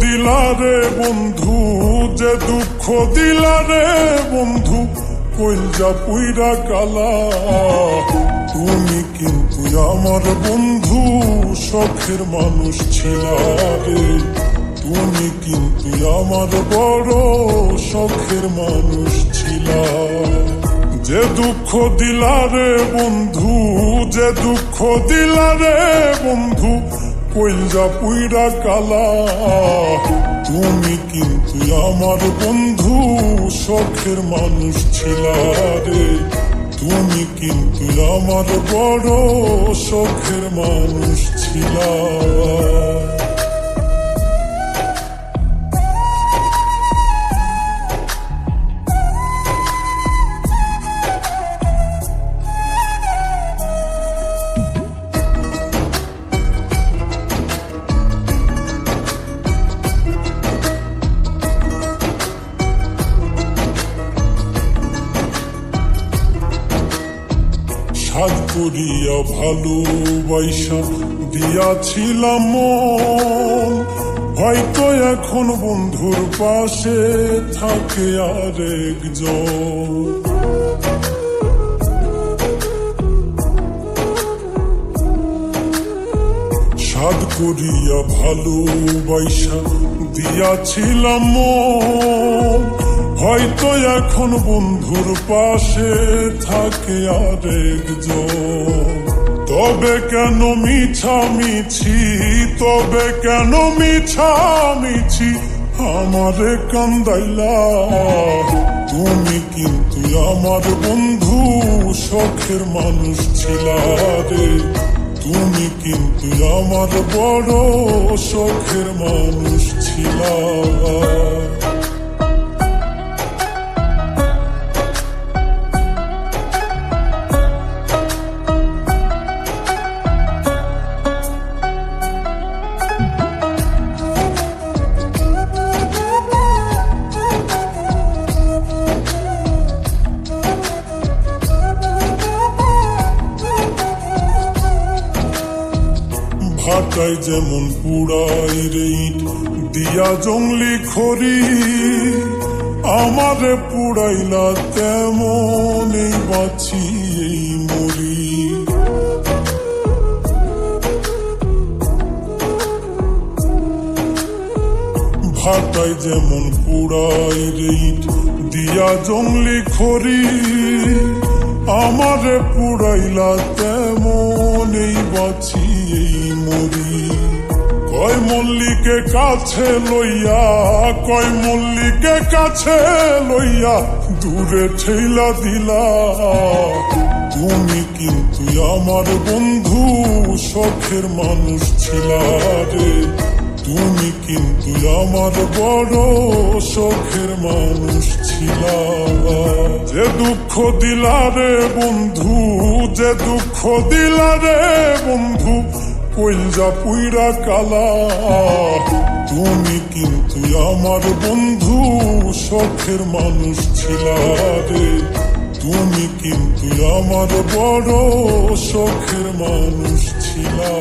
দিলা রে বন্ধু, যে দুঃখ দিলা রে বন্ধু, কইলজা পুইরা কালা। তুমি কিন্তু আমার বন্ধু, শখের মানুষ ছিলা রে। তুমি কিন্তু আমার বড় শখের মানুষ ছিলা। যে দুঃখ দিলা রে বন্ধু, যে দুঃখ দিলা রে বন্ধু, কইলজা পুইরা কালা। তুমি কিন্তু আমার বন্ধু, শখের মানুষ ছিলা রে। তুমি কিন্তু আমার বড় শখের মানুষ ছিলা। সাজ করিয়া ভালোবাসা দিয়াছিলাম মন, হয়তো এখন বন্ধুর পাশে থাকে আরেকজন। সাজ করিয়া ভালোবাসা দিয়াছিলাম মন, হয়তো এখন বন্ধুর পাশে থাকে আরেকজন। তবে কেন মিছামিছি, তবে কেন মিছামিছি আমারে কান্দাইলা। তুমি কিন্তু আমার বন্ধু, শখের মানুষ ছিলা রে। তুমি কিন্তু আমার বড় শখের মানুষ ছিলা। ভাটায় যেমন পুড়াই রে ইট দিয়া জঙ্গলি খড়ি, আমারে পুড়াইলা তেমন এই বাঁচি এই মরি। ভাটায় যেমন পুড়াই রে ইট দিয়া জঙ্গলি খড়ি, আমারে পুড়াইলা তেমন এই বাঁচি এই মরি। কয় মল্লিকে কাছে লইয়া, কয় মল্লিকে কাছে লইয়া দূরে ঠেলা দিলা। তুমি কিন্তু আমার বন্ধু, শখের মানুষ ছিলা রে। তুমি কিন্তু আমার বড় শখের মানুষ ছিলা। যে দুঃখ দিলা রে বন্ধু, যে দুঃখ দিলা রে বন্ধু, কইলজা পুইরা কালা। তুমি কিন্তু আমার বন্ধু, শখের মানুষ ছিলা রে। তুমি কিন্তু আমার বড় শখের মানুষ ছিলা।